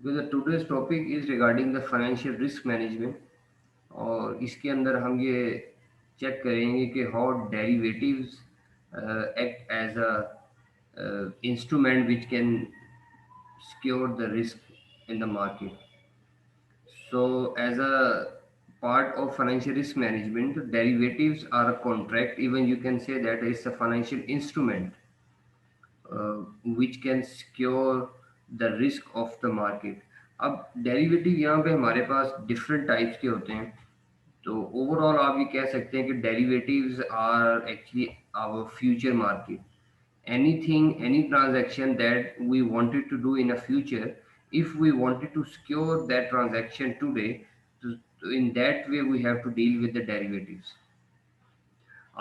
because today's topic is regarding the financial risk management और इसके अंदर हम ये चेक करेंगे कि how derivatives act as a instrument which can secure the risk in the market. So as a part of financial risk management, derivatives are a contract, even you can say that it's a financial instrument which can secure the risk of the market. अब derivative यहाँ पे हमारे पास different types के होते हैं, तो overall आप ये कह सकते हैं कि derivatives are actually our future market. Anything, any transaction that we wanted to do in a future, if we wanted to secure that transaction today, in that way we have to deal with the derivatives.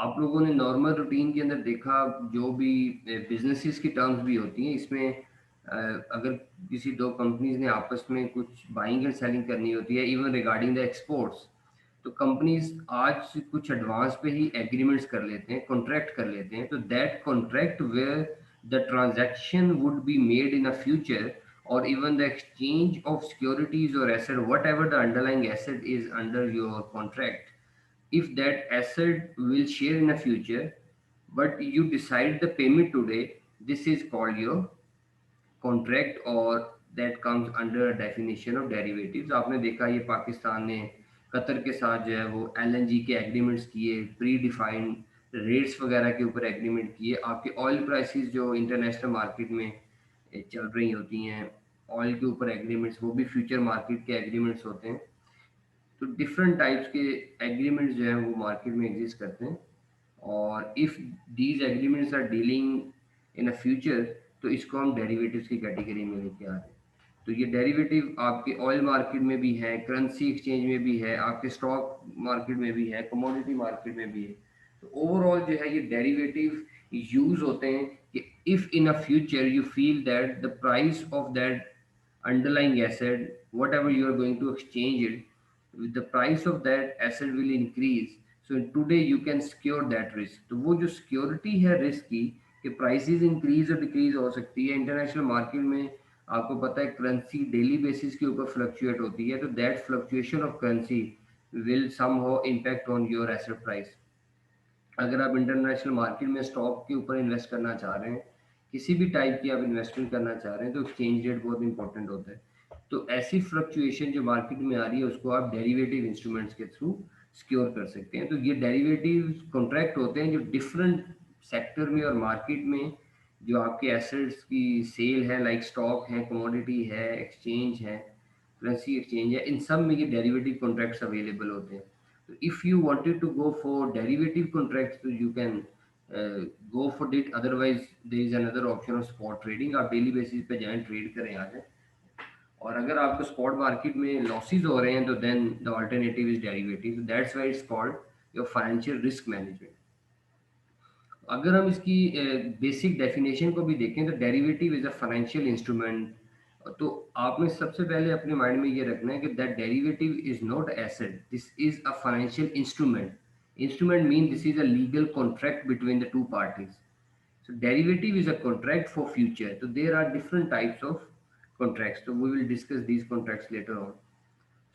आप लोगों ने normal routine के अंदर देखा, जो भी businesses की terms भी होती हैं इसमें, अगर किसी दो कंपनीज ने आपस में कुछ बाइंग एंड सेलिंग करनी होती है, इवन रिगार्डिंग द एक्सपोर्ट्स, तो कंपनीज आज कुछ एडवांस पे ही एग्रीमेंट्स कर लेते हैं, कॉन्ट्रैक्ट कर लेते हैं, तो that contract where the transaction would be made in a future, और even the exchange of securities or asset, whatever the underlying asset is under your contract, if that asset will share in the future, but you decide the payment today, this is called your contract, or that comes under a definition of derivatives. आपने देखा ये पाकिस्तान ने Qatar के साथ जो है वो LNG के एग्रीमेंट्स किए, प्री डिफाइंड रेट्स वगैरह के ऊपर एग्रीमेंट किए, आपके ऑयल प्राइसेस जो इंटरनेशनल मार्केट में चल रही होती हैं, ऑयल के ऊपर एग्रीमेंट्स, वो भी फ्यूचर मार्केट के एग्रीमेंट्स होते हैं। तो डिफरेंट टाइप्स के एग्रीमेंट्स जो हैं वो मार्केट में एग्जिस्ट करते हैं, और if these agreements are dealing in a future, तो इसको हम डेरिवेटिव्स की कैटेगरी में लेके आ रहे हैं। तो ये डेरिवेटिव आपके ऑयल मार्केट में भी है, करेंसी एक्सचेंज में भी है, आपके स्टॉक मार्केट में भी है, कमोडिटी मार्केट में भी है। तो ओवरऑल जो है ये डेरिवेटिव यूज होते हैं कि if in a future you feel that the price of that underlying asset, whatever you are going to exchange it, the price of that asset will increase. So today you can secure that risk. तो वो जो security है risk की, कि prices increase और decrease हो सकती है इंटरनेशनल मार्केट में, आपको पता है करेंसी डेली बेसिस के ऊपर फ्लक्चुएट होती है, तो that fluctuation of currency will somehow impact on your asset price. अगर आप इंटरनेशनल मार्केट में स्टॉक के ऊपर इन्वेस्ट करना चाह रहे हैं, किसी भी टाइप की आप इन्वेस्टमेंट करना चाह रहे हैं, तो एक्सचेंज रेट बहुत इंपॉर्टेंट होता है। तो ऐसी फ्लक्चुएशन जो मार्केट में आ रही है उसको आप डेरिवेटिव इंस्ट्रूमेंट्स के थ्रू सिक्योर कर सकते हैं। तो ये डेरिवेटिव कॉन्ट्रैक्ट होते हैं जो डिफरेंट सेक्टर में और मार्केट में जो आपके एसेट्स की सेल है, लाइक स्टॉक है, कमोडिटी है, एक्सचेंज है, करेंसी एक्सचेंज है, इन सब में ये डेरिवेटिव कॉन्ट्रैक्ट्स अवेलेबल होते हैं। तो if you wanted to go for derivative contracts, तो you can go for it, otherwise there is another option of spot trading. आप डेली बेसिस पे जाएं, ट्रेड करें आ जाए, और अगर आपको स्पॉट मार्केट में लॉसेस हो रहे हैं तो then the alternative is derivative, that's why it's called your financial risk management. अगर हम इसकी बेसिक डेफिनेशन को भी देखें, तो derivative is a financial instrument. तो आपने सबसे पहले अपने माइंड में ये रखना है कि that derivative is not asset, this is a financial instrument. Instrument mean this is a legal contract between the two parties. So derivative is a contract for future. So there are different types of contracts. So we will discuss these contracts later on.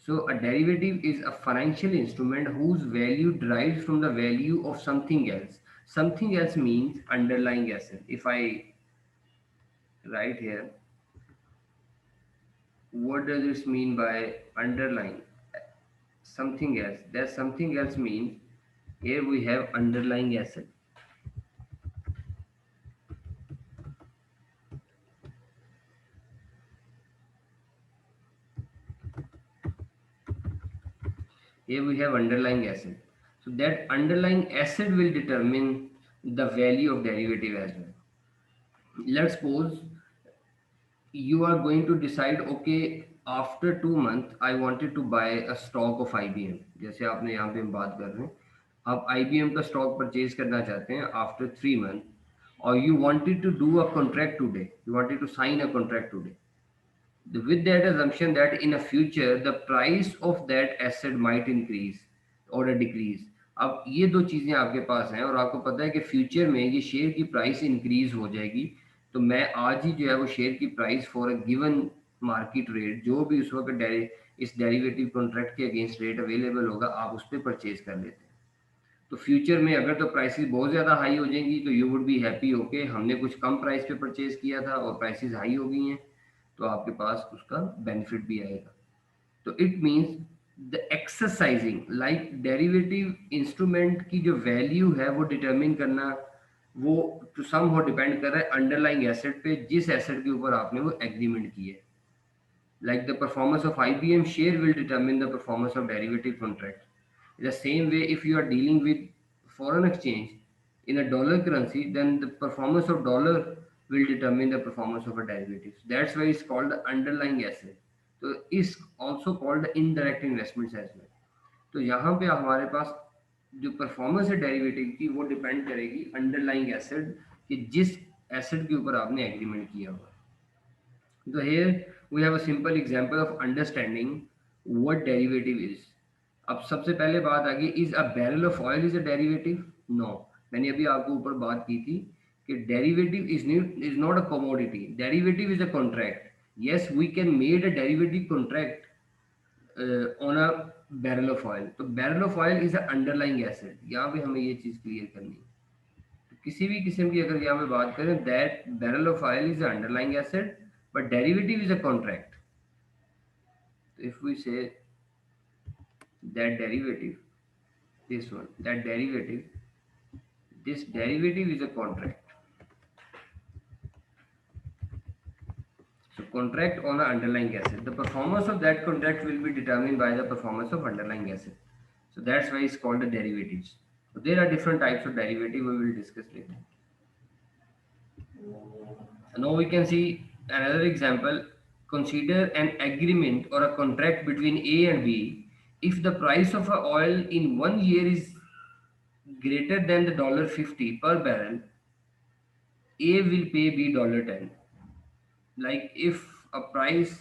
So a derivative is a financial instrument whose value derives from the value of something else. Something else means underlying asset. If I write here, what does this mean by underlying something else? That something else means here we have underlying asset. Here we have underlying asset. So that underlying asset will determine the value of derivative as well. Let's suppose you are going to decide, okay, after 2 months I wanted to buy a stock of IBM, जैसे आपने यहाँ पे हम बात कर रहे हैं, आप IBM का स्टॉक परचेज करना चाहते हैं आफ्टर 3 months, और you wanted to do a contract today, you wanted to sign a contract today, with that assumption that in a future the price of that asset might increase or a decrease। अब ये दो चीज़ें आपके पास हैं और आपको पता है कि फ्यूचर में ये शेयर की प्राइस इंक्रीज हो जाएगी, तो मैं आज ही जो है वो शेयर की price for a given market rate, जो भी उस वक्त इस डेरिवेटिव कॉन्ट्रैक्ट के अगेंस्ट रेट अवेलेबल होगा, आप उस पर परचेज कर लेते हैं। तो फ्यूचर में अगर तो प्राइसेस बहुत ज़्यादा हाई हो जाएंगी तो you would be happy, okay हमने कुछ कम प्राइस पे परचेज किया था और प्राइसेस हाई हो गई हैं, तो आपके पास उसका बेनिफिट भी आएगा। तो it means the exercising like derivative instrument की जो वैल्यू है वो डिटरमिन करना, वो टू सम हो डिपेंड कर रहा है अंडरलाइंग एसेट पे, जिस एसेट के ऊपर आपने वो एग्रीमेंट की है। Like the performance of IBM share will determine the performance of derivative contracts. In the same way, if you are dealing with foreign exchange in a dollar currency, then the performance of dollar will determine the performance of a derivative. That's why it's called the underlying asset. So it's also called the indirect investments as well. तो यहाँ पे हमारे पास जो performance है derivative की वो depend करेगी underlying asset कि जिस एसेट के ऊपर आपने एग्रीमेंट किया हुआ। So here we have a simple example of understanding what derivative is. अब सबसे पहले बात आ गई, is a barrel of oil is a derivative? No. मैंने अभी आपको ऊपर बात की थी कि derivative is not a commodity, derivative is a contract. Yes we can made a derivative contract on a barrel of oil. तो barrel of oil is a underlying asset, यहाँ पे हमें ये चीज़ क्लियर करनी है। किसी भी किस्म की अगर यहाँ पे बात करें, that barrel of oil is underlying asset but derivative is a contract. If we say that derivative, this one, that derivative, this derivative is a contract. So contract on an underlying asset, the performance of that contract will be determined by the performance of underlying asset. So that's why it's called the derivatives. So there are different types of derivative we will discuss later. Now we can see another example. Consider an agreement or a contract between A and B. If the price of a oil in 1 year is greater than the $50 per barrel, A will pay B $10. Like if a price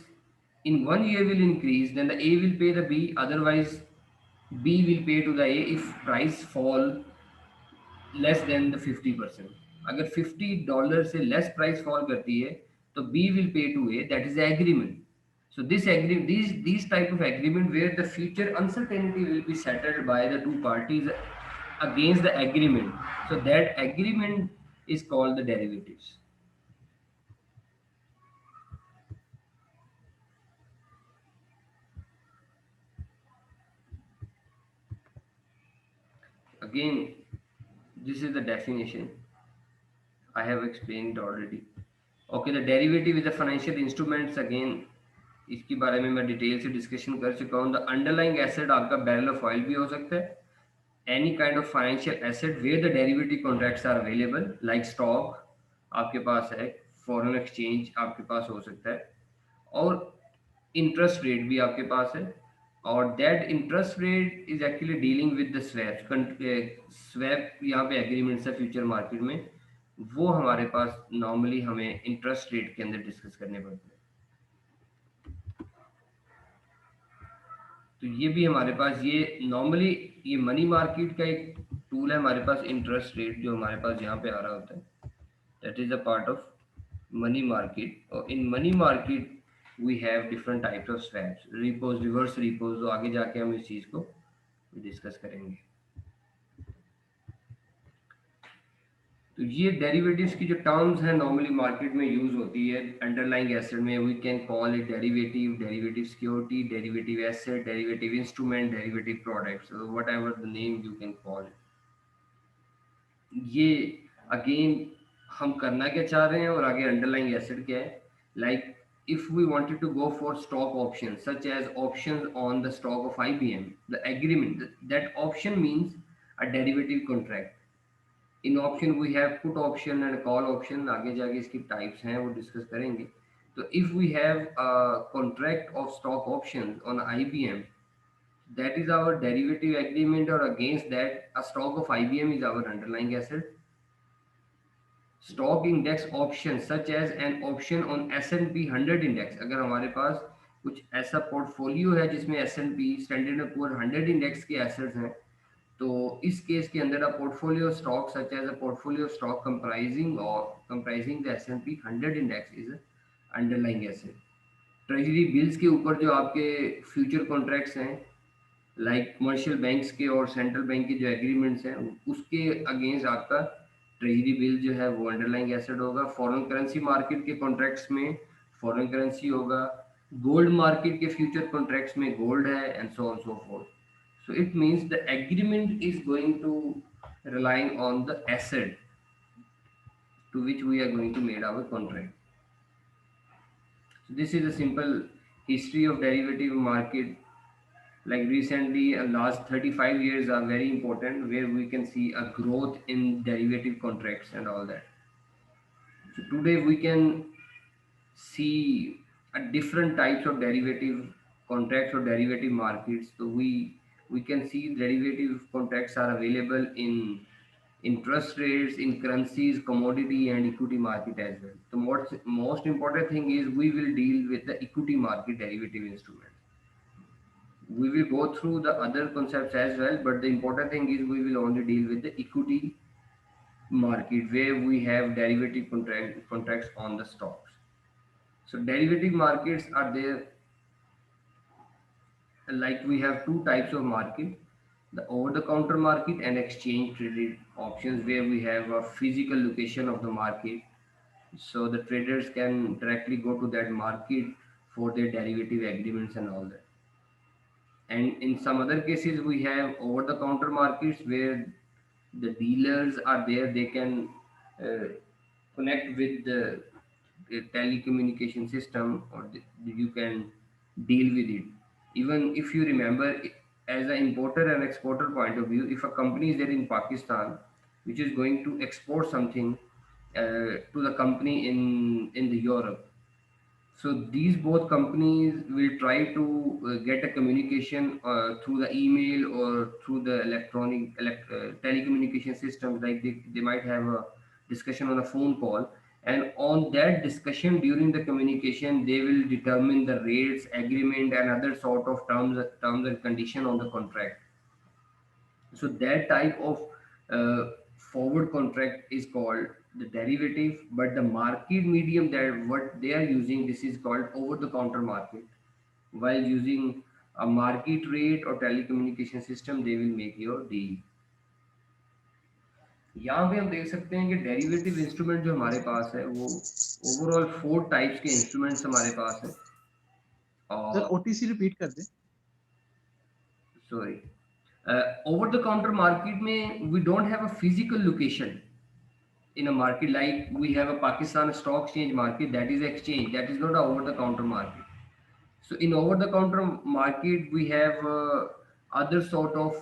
in 1 year will increase, then the A will pay the B. Otherwise, B will pay to the A if price fall less than the 50%. अगर $50 से less price fall करती है तो B will pay to A. That is the agreement. So these type of agreement where the future uncertainty will be settled by the two parties against the agreement. So that agreement is called the derivatives. Again, this is the definition. I have explained already. Okay, the derivative is a financial instruments. Again, इसके बारे में मैं detail से discussion कर चुका हूँ। The underlying asset आपका barrel of oil भी हो सकता है। Any kind of financial asset where the derivative contracts are available, like stock आपके पास है, फॉरेन एक्सचेंज आपके पास हो सकता है, और इंटरेस्ट रेट भी आपके पास है। और that interest rate is actually dealing with the swap यहाँ पे एग्रीमेंट्स है फ्यूचर मार्केट में, वो हमारे पास नॉर्मली हमें इंटरेस्ट रेट के अंदर डिस्कस करने पड़ते हैं। तो ये भी हमारे पास, ये नॉर्मली ये मनी मार्केट का एक टूल है हमारे पास, इंटरेस्ट रेट जो हमारे पास यहाँ पे आ रहा होता है, that is a part of money market. और in money market we have different types of swaps, repos, reverse repos, तो आगे जाके हम इस चीज़ को डिस्कस करेंगे। तो ये डेरिवेटिव्स की जो टर्म्स हैं नॉर्मली मार्केट में यूज होती है अंडरलाइंग एसेट में, we can call it derivative, derivative security, derivative asset, derivative instrument, derivative products, whatever the name you can call it. ये अगेन हम करना क्या चाह रहे हैं और आगे अंडरलाइंग एसेट क्या है। Like if we wanted to go for stock options such as options on the stock of IBM, the agreement, that option means a derivative contract. In option we have put option and call option, आगे जाके इसकी types हैं वो discuss करेंगे। तो if we have contract of stock option on IBM, that is our derivative agreement, or against that a stock of IBM is our underlying asset. Stock index option such as an option on S&P 100 index, अगर हमारे पास कुछ ऐसा portfolio है जिसमें S&P standard and poor 100 index के assets हैं, तो इस केस के अंदर a portfolio stock such as a portfolio stock comprising the S&P 100 index is underlying asset. Treasury bills के ऊपर जो आपके फ्यूचर कॉन्ट्रैक्ट्स हैं, लाइक कमर्शियल बैंक्स के और सेंट्रल बैंक के जो एग्रीमेंट्स हैं, उसके अगेंस्ट आपका ट्रेजरी बिल जो है वो अंडरलाइंग एसेट होगा। फॉरेन करेंसी मार्केट के कॉन्ट्रैक्ट्स में फॉरेन करेंसी होगा। गोल्ड मार्केट के फ्यूचर कॉन्ट्रैक्ट्स में गोल्ड है, and so on so forth. So it means the agreement is going to relying on the asset to which we are going to made our contract. So this is a simple history of derivative market. Like recently, last 35 years are very important, where we can see a growth in derivative contracts and all that. So today we can see a different types of derivative contracts or derivative markets. So we can see derivative contracts are available in interest rates, in currencies, commodity and equity market as well. The most important thing is we will deal with the equity market derivative instruments. We will go through the other concepts as well, but the important thing is we will only deal with the equity market where we have derivative contracts on the stocks. So derivative markets are there, like we have two types of market: the over the counter market and exchange traded options, where we have a physical location of the market, so the traders can directly go to that market for their derivative agreements and all that. And in some other cases we have over the counter markets where the dealers are there, they can uh, connect with the telecommunication system, or you can deal with it. Even if you remember, as an importer and exporter point of view, if a company is there in Pakistan which is going to export something to the company in the Europe, so these both companies will try to get a communication through the email or through the telecommunication systems. Like they might have a discussion on a phone call, and on that discussion during the communication, they will determine the rates, agreement, and other sort of terms and condition on the contract. So that type of forward contract is called the derivative, but the market medium that what they are using, this is called over the counter market. While using a market rate or telecommunication system, they will make your deal. यहाँ पे हम देख सकते हैं कि derivative instrument जो हमारे पास है वो ओवरऑल फोर टाइप्स के इंस्ट्रूमेंट्स हमारे पास है। सर और ओटीसी रिपीट कर दे। Sorry, over the counter market में we don't have a physical location in a market. Like we have a Pakistan stock exchange market, that is exchange, that is not a over the counter market. So in over the counter market we have other sort of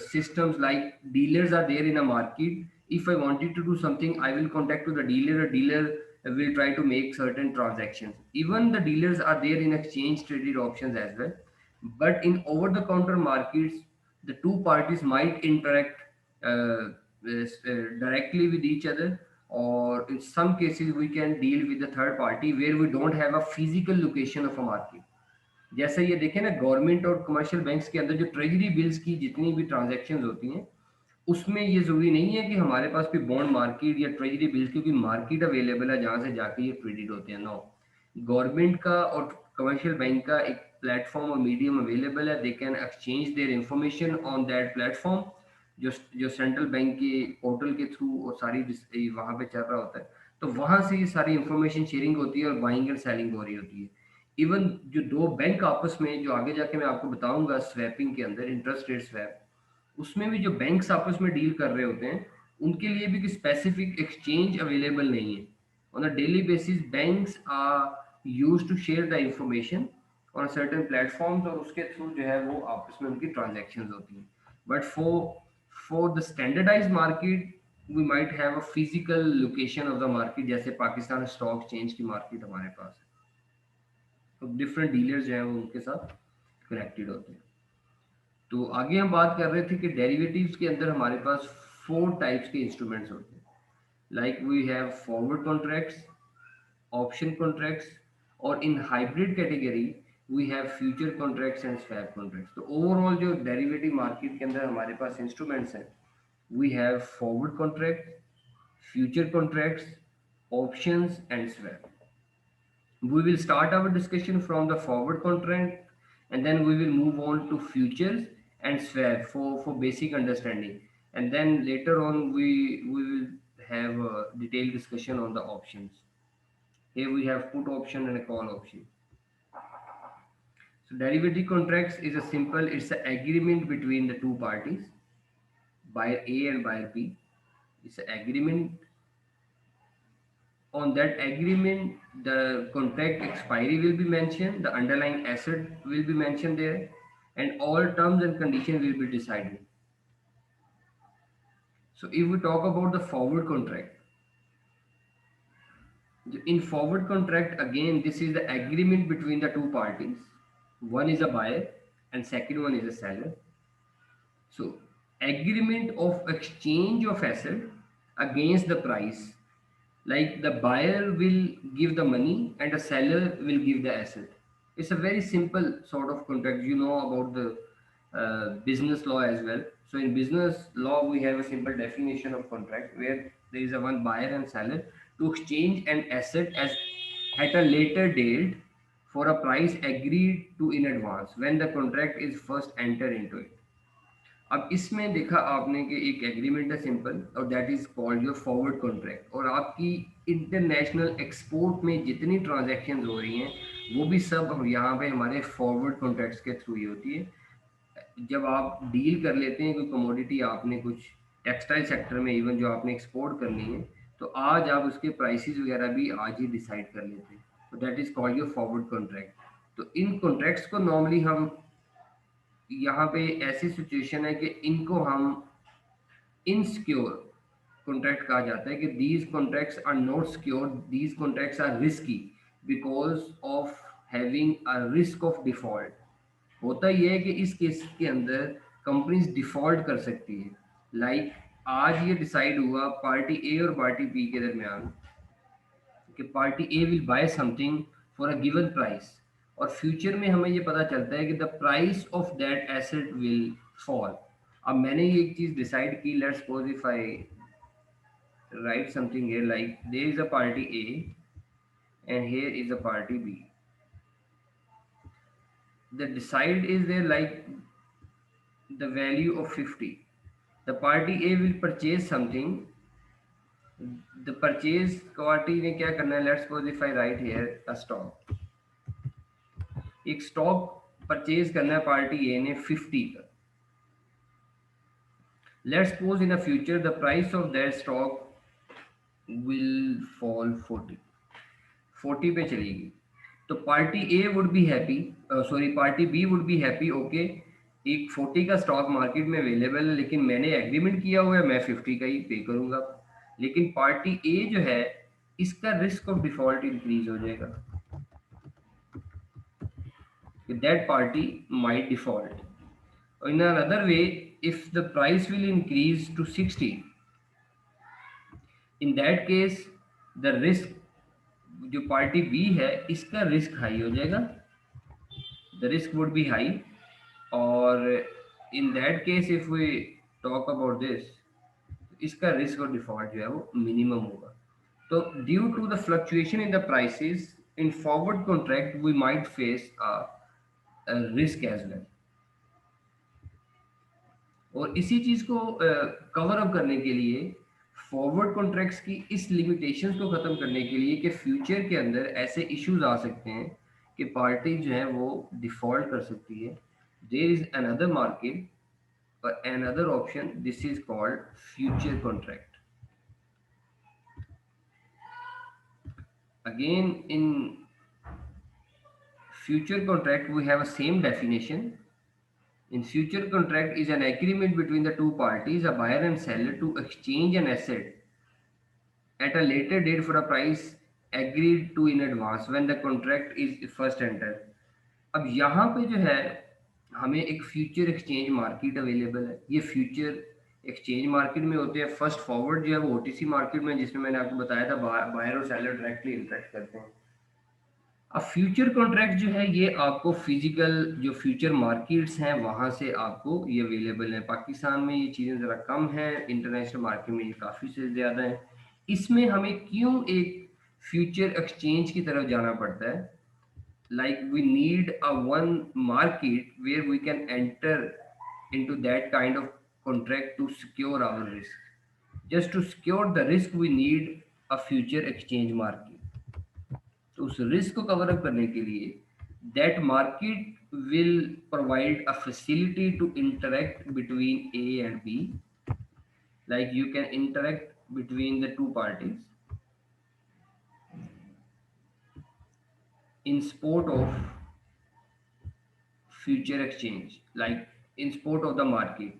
systems, like dealers are there in a market. If I wanted to do something, I will contact to the dealer, a dealer will try to make certain transactions. Even the dealers are there in exchange traded options as well. But in over the counter markets, the two parties might interact directly with each other, or in some cases we can deal with the third party where we don't have a physical location of a market. जैसे ये देखें ना, government और commercial banks के अंदर जो treasury bills की जितनी भी ट्रांजैक्शंस होती हैं, उसमें ये ज़रूरी नहीं है कि हमारे पास कोई बॉन्ड मार्केट या ट्रेजरी बिल्स की कोई मार्केट अवेलेबल है जहाँ से जाके ये ट्रेडेड होते हैं। नो, गवर्नमेंट का और कमर्शियल बैंक का एक प्लेटफॉर्म और मीडियम अवेलेबल है। They can exchange there information on that platform, जो जो सेंट्रल बैंक के पोर्टल के थ्रू और सारी वहाँ पे चल रहा होता है। तो वहाँ से ये सारी इंफॉर्मेशन शेयरिंग होती है और बाइंग एंड सेलिंग हो रही होती है। इवन जो दो बैंक आपस में, जो आगे जाके मैं आपको बताऊंगा स्वैपिंग के अंदर, इंटरेस्ट रेट स्वैप, उसमें भी जो बैंक्स आपस में डील कर रहे होते हैं, उनके लिए भी कोई स्पेसिफिक एक्सचेंज अवेलेबल नहीं है। On a daily basis banks are used to share the information on certain platforms, और उसके थ्रू जो है वो आपस में उनकी ट्रांजैक्शंस होती हैं। But for the standardize market we might have a physical location of the market, जैसे पाकिस्तान स्टॉक एक्सचेंज की मार्केट हमारे पास है। तो डिफरेंट डीलर्स जो हैं वो उनके साथ कनेक्टेड होते हैं। तो आगे हम बात कर रहे थे कि डेरिवेटिव्स के अंदर हमारे पास फोर टाइप्स के इंस्ट्रूमेंट्स होते हैं। Like we have forward contracts, option contracts, और in hybrid category we have future contracts and swap contracts. तो ओवरऑल जो डेरिवेटिव मार्केट के अंदर हमारे पास इंस्ट्रूमेंट्स हैं, we have forward contract, future contracts, options and swap. We will start our discussion from the forward contract, and then we will move on to futures and swap for basic understanding. And then later on, we will have a detailed discussion on the options. Here we have put option and a call option. So derivative contracts is a simple, it's an agreement between the two parties, buyer A and buyer B. It's an agreement. On that agreement, the contract expiry will be mentioned, the underlying asset will be mentioned there, and all terms and conditions will be decided. So if we talk about the forward contract, in forward contract, again, this is the agreement between the two parties. One is a buyer and second one is a seller. So agreement of exchange of asset against the price, like the buyer will give the money and the seller will give the asset. It's a very simple sort of contract. You know about the business law as well. So in business law, we have a simple definition of contract where there is a one buyer and seller to exchange an asset as at a later date for a price agreed to in advance when the contract is first entered into it. अब इसमें देखा आपने कि एक agreement है simple और that is called your forward contract, और आपकी इंटरनेशनल एक्सपोर्ट में जितनी ट्रांजैक्शन हो रही हैं वो भी सब यहाँ पे हमारे फॉरवर्ड कॉन्ट्रैक्ट्स के थ्रू ही होती है। जब आप डील कर लेते हैं कोई कमोडिटी, आपने कुछ टेक्सटाइल सेक्टर में इवन जो आपने एक्सपोर्ट करनी है, तो आज आप उसके प्राइसेस वगैरह भी आज ही डिसाइड कर लेते हैं, तो that is called your forward contract. तो इन कॉन्ट्रैक्ट्स को नॉर्मली हम यहाँ पे ऐसी सिचुएशन है कि इनको हम इनसिक्योर कॉन्ट्रैक्ट कहा जाता है कि these contracts are not secure, these contracts are risky because of having a risk of default. होता यह है कि इस केस के अंदर कंपनीज डिफॉल्ट कर सकती है। लाइक आज ये डिसाइड हुआ पार्टी ए और पार्टी बी के दरमियान कि party A will buy something for a given price, और फ्यूचर में हमें ये पता चलता है कि the price of that asset will fall. अब मैंने ये एक चीज डिसाइड की, let's suppose if I write something here like there is a party A and here is a party B. The decide is there like the value of 50. The party A will purchase something. The purchase party ने क्या करना है, let's suppose if I write here a stock, एक stock purchase करना है party A ने 50 का। Let's suppose in a future the price of that stock will fall 40 पे चलेगी, तो party A would be happy, sorry party B would be happy, okay एक 40 का स्टॉक मार्केट में अवेलेबल है लेकिन मैंने एग्रीमेंट किया हुआ है मैं 50 का ही पे करूंगा। लेकिन पार्टी ए जो है इसका रिस्क ऑफ डिफॉल्ट इंक्रीज हो जाएगा, that party might default. In another way, if the price will increase to 60, in that case the risk जो पार्टी बी है इसका रिस्क हाई हो जाएगा, the risk would be high, और in that case if we talk about this, इसका risk और default जो है वो मिनिमम होगा। तो due to the fluctuation in the prices in forward contract we might face a risk as well. और इसी चीज को कवर अप करने के लिए फॉरवर्ड कॉन्ट्रैक्ट्स की इस लिमिटेशंस को खत्म करने के लिए कि फ्यूचर के अंदर ऐसे इश्यूज आ सकते हैं कि पार्टी जो है वो डिफॉल्ट कर सकती है, देयर इज अनदर मार्केट और another option, this is called future contract. Again in future contract we have a same definition. In future contract is an agreement between the two parties, a buyer and seller, to exchange an asset at a later date for a price agreed to in advance when the contract is first entered. अब यहाँ पे जो है हमें एक future exchange market available है। ये future exchange market में होते हैं, फर्स्ट फॉरवर्ड जो है वो ओटीसी मार्केट में, जिसमें मैंने आपको बताया था बायर और सेलर डायरेक्टली इंटरेक्ट करते हैं। अब फ्यूचर कॉन्ट्रैक्ट जो है ये आपको फिजिकल जो फ्यूचर मार्केट्स हैं वहां से आपको ये अवेलेबल है। पाकिस्तान में ये चीज़ें ज़रा कम है, इंटरनेशनल मार्केट में ये काफ़ी से ज़्यादा है। इसमें हमें क्यों एक फ्यूचर एक्सचेंज की तरफ जाना पड़ता है. Like we need a one market where we can enter into that kind of contract to secure our risk. Just to secure the risk we need a future exchange market. तो उस risk को cover up करने के लिए that market will provide a facility to interact between A and B. Like you can interact between the two parties in support of future exchange, like in support of the market.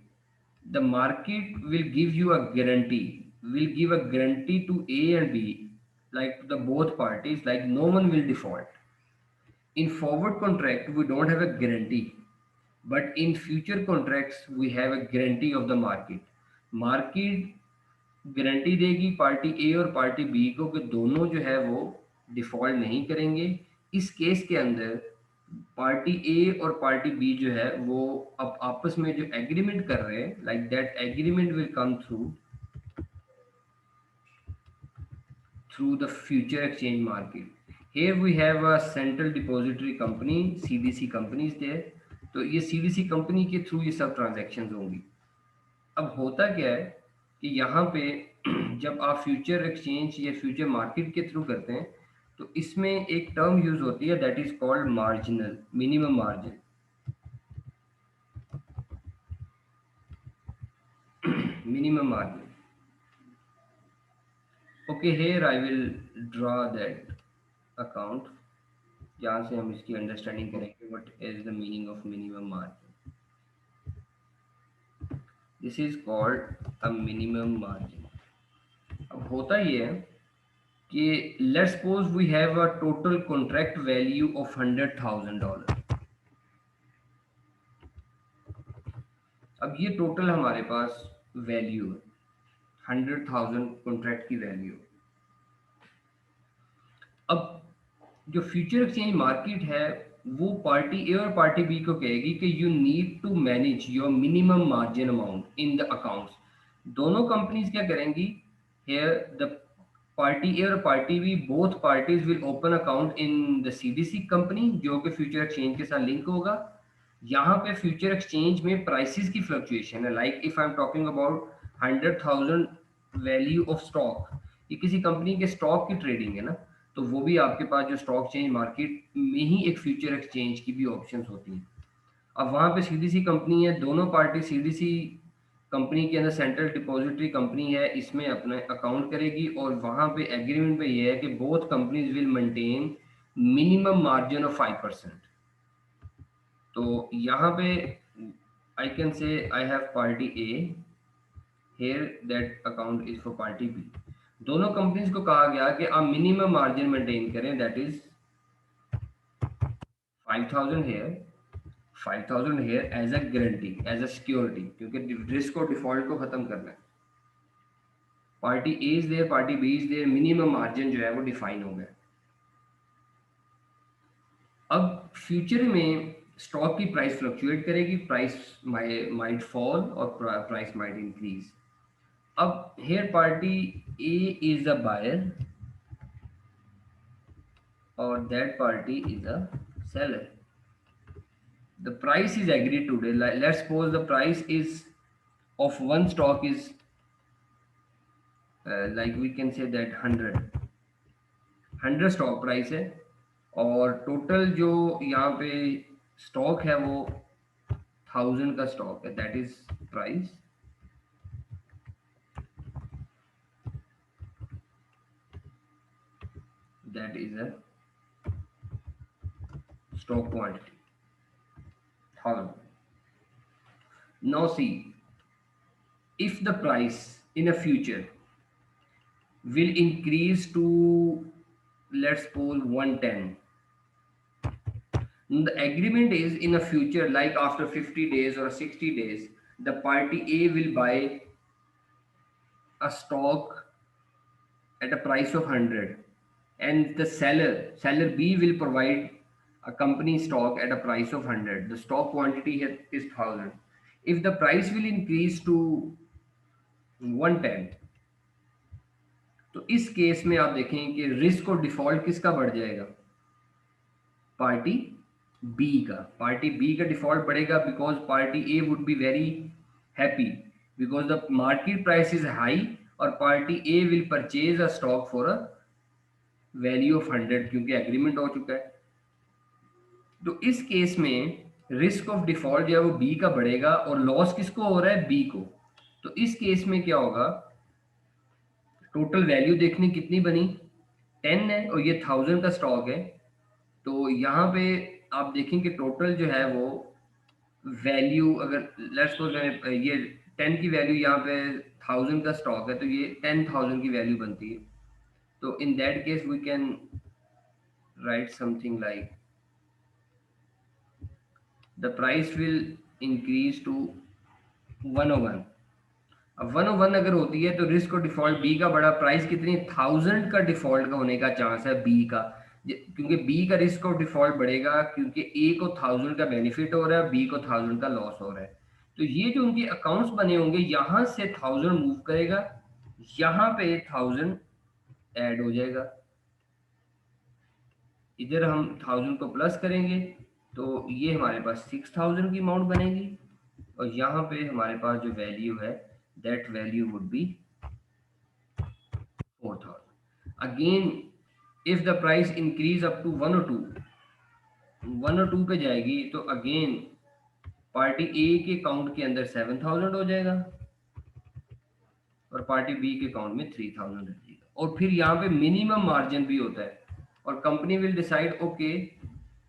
The market will give you a guarantee, will give a guarantee to A and B, like to the both parties, like no one will default. In forward contract we don't have a guarantee, but in future contracts we have a guarantee of the market guarantee देगी party A और party B को कि दोनों जो है वो default नहीं करेंगे. इस केस के अंदर पार्टी ए और पार्टी बी जो है वो अब आपस में जो एग्रीमेंट कर रहे हैं, like that agreement will come through the future exchange market. Here we have a central depository company, CDC company is there. तो ये CDC कंपनी के थ्रू ये सब ट्रांजैक्शंस होंगी. अब होता क्या है कि यहाँ पे जब आप फ्यूचर एक्सचेंज या फ्यूचर मार्केट के थ्रू करते हैं तो इसमें एक टर्म यूज होती है that is called marginal minimum margin. Minimum margin. Okay, here I will draw that account जहाँ से हम इसकी अंडरस्टैंडिंग करेंगे what is the meaning of minimum margin. This is called a minimum margin. अब होता ये है कि let's suppose we have a total contract value of $100,000. अब ये टोटल हमारे पास वैल्यू है 100,000 कॉन्ट्रैक्ट की वैल्यू. अब जो फ्यूचर एक्सचेंज मार्केट है वो पार्टी ए और पार्टी बी को कहेगी कि you need to manage your minimum margin amount in the accounts. दोनों कंपनीज क्या करेंगी, हेयर द पार्टी ए और party B both parties will open account in the CDC company जो कि फ्यूचर एक्सचेंज के साथ लिंक होगा. यहाँ पे फ्यूचर एक्सचेंज में प्राइसेस की फ्लक्चुएशन है. Like if I am talking about 100,000 value of stock, ये किसी कंपनी के स्टॉक की ट्रेडिंग है ना, तो वो भी आपके पास जो स्टॉक चेंज मार्केट में ही एक फ्यूचर एक्सचेंज की भी ऑप्शंस होती हैं. अब वहाँ पे सीडीसी कंपनी है, दोनों पार्टी सीडीसी कंपनी के अंदर सेंट्रल डिपॉजिटरी कंपनी है, इसमें अपना अकाउंट करेगी और वहाँ पे एग्रीमेंट पे ये है कि both companies will maintain minimum margin of 5%. तो यहाँ पे I can say I have party A, here that account is for party B. दोनों कंपनीज को कहा गया कि आप मिनिमम मार्जिन मेंटेन करें that is 5,000 here, 5,000 here as a guarantee, as a security, क्योंकि रिस्क और डिफॉल्ट को खत्म करना है. Party A is there, party B is there, minimum margin जो है वो डिफाइन हो गया. अब फ्यूचर में स्टॉक की प्राइस फ्लक्चुएट करेगी, प्राइस माइट फॉल और प्राइस माइट इंक्रीज. अब here party A is a buyer or that party is a seller. The price is agreed today. Let's suppose the price is of one stock is like we can say that 100 stock price है और total जो यहाँ पे stock है वो 1,000 का stock है, that is price. That is a stock quantity 1,000. Now see, if the price in a future will increase to let's suppose 110, the agreement is in a future like after 50 days or 60 days the party A will buy a stock at a price of 100 and the seller B will provide a company stock at a price of 100. The stock quantity here is 1,000. If the price will increase to 110, तो इस case में आप देखें कि risk और default किसका बढ़ जाएगा, पार्टी बी का। पार्टी बी का डिफॉल्ट बढ़ेगा because party A would be very happy because the market price is high और party A will purchase a stock for a value of 100 क्योंकि एग्रीमेंट हो चुका है। तो इस केस में रिस्क ऑफ डिफॉल्ट जो है वो बी का बढ़ेगा और लॉस किसको हो रहा है, बी को। तो इस केस में क्या होगा, टोटल वैल्यू देखनी कितनी बनी, 10 है और ये 1000 का स्टॉक है। तो यहाँ पे आप देखें कि टोटल जो है वो वैल्यू, अगर लेट्स सपोज मैंने ये 10 की वैल्यू यहाँ पे 1000 का स्टॉक है तो ये 10,000 की वैल्यू बनती है। तो in that case we can write something like the price will increase to 101। अब 101 अगर होती है तो रिस्क और डिफॉल्ट बी का बड़ा, प्राइस कितनी 1000 का डिफॉल्ट का होने का चांस है बी का, क्योंकि बी का रिस्क और डिफॉल्ट बढ़ेगा क्योंकि ए को 1000 का बेनिफिट हो रहा है, बी को 1000 का लॉस हो रहा है। तो ये जो उनके अकाउंट्स बने होंगे यहाँ से 1000 मूव करेगा, यहाँ पे 1000 ऐड हो जाएगा, इधर हम 1000 को प्लस करेंगे तो ये हमारे पास 6000 की अमाउंट बनेगी और यहाँ पे हमारे पास जो वैल्यू है that value would be 4000। Again if the price increase up to 102 पे जाएगी तो अगेन पार्टी ए के अकाउंट के अंदर 7000 हो जाएगा और पार्टी बी के अकाउंट में 3000 रहेगा। और फिर यहाँ पे मिनिमम मार्जिन भी होता है और कंपनी विल डिसाइड ओके,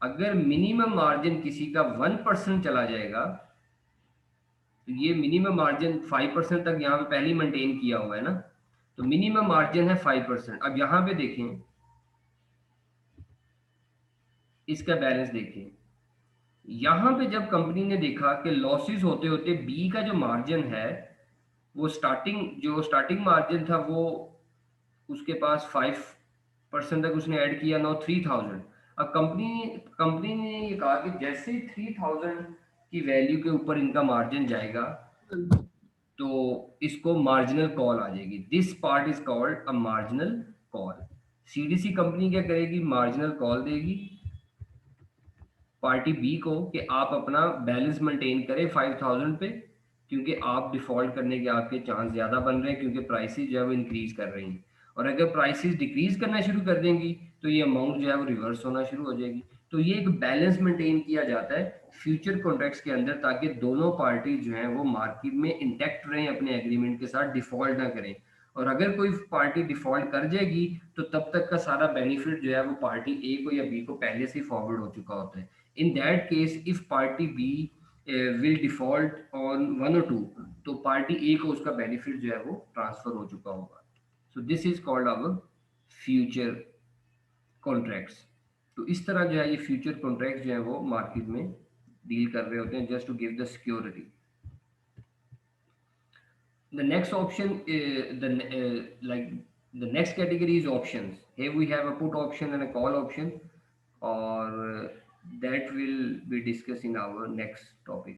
अगर मिनिमम मार्जिन किसी का 1% चला जाएगा तो ये मिनिमम मार्जिन 5% तक यहाँ पे पहले ही मेंटेन किया हुआ है ना, तो मिनिमम मार्जिन है 5%। अब यहाँ पे देखें, इसका बैलेंस देखें, यहाँ पे जब कंपनी ने देखा कि लॉसेस होते होते बी का जो मार्जिन है वो स्टार्टिंग मार्जिन था वो उसके पास 5% तक उसने ऐड किया, नो 3000। अब कंपनी ने ये कहा कि जैसे ही 3000 की वैल्यू के ऊपर इनका मार्जिन जाएगा तो इसको मार्जिनल कॉल आ जाएगी, this part is called a marginal call. CDC company क्या करेगी, मार्जिनल कॉल देगी पार्टी बी को कि आप अपना बैलेंस मेंटेन करें 5000 पे, क्योंकि आप डिफॉल्ट करने के आपके चांस ज़्यादा बन रहे हैं क्योंकि प्राइसेस जो है वो इंक्रीज कर रही हैं। और अगर प्राइसेस डिक्रीज करना शुरू कर देंगी तो ये अमाउंट जो है वो रिवर्स होना शुरू हो जाएगी। तो ये एक बैलेंस मेंटेन किया जाता है फ्यूचर कॉन्ट्रैक्ट्स के अंदर ताकि दोनों पार्टी जो हैं वो मार्केट में इंटैक्ट रहें, अपने एग्रीमेंट के साथ डिफॉल्ट ना करें। और अगर कोई पार्टी डिफॉल्ट कर जाएगी तो तब तक का सारा बेनिफिट जो है वो पार्टी ए को या बी को पहले से फॉरवर्ड हो चुका होता है। In that case, if party B will default on 1 or 2 तो पार्टी A को उसका बेनिफिट जो है वो ट्रांसफर हो चुका होगा। So this is called our future contracts. तो इस तरह जो है ये फ्यूचर कॉन्ट्रैक्ट्स जो है वो मार्केट में डील कर रहे होते हैं just to give the security. The next option like the next category is options. Here we have a put option and a call option, or that will be discussed in our next topic.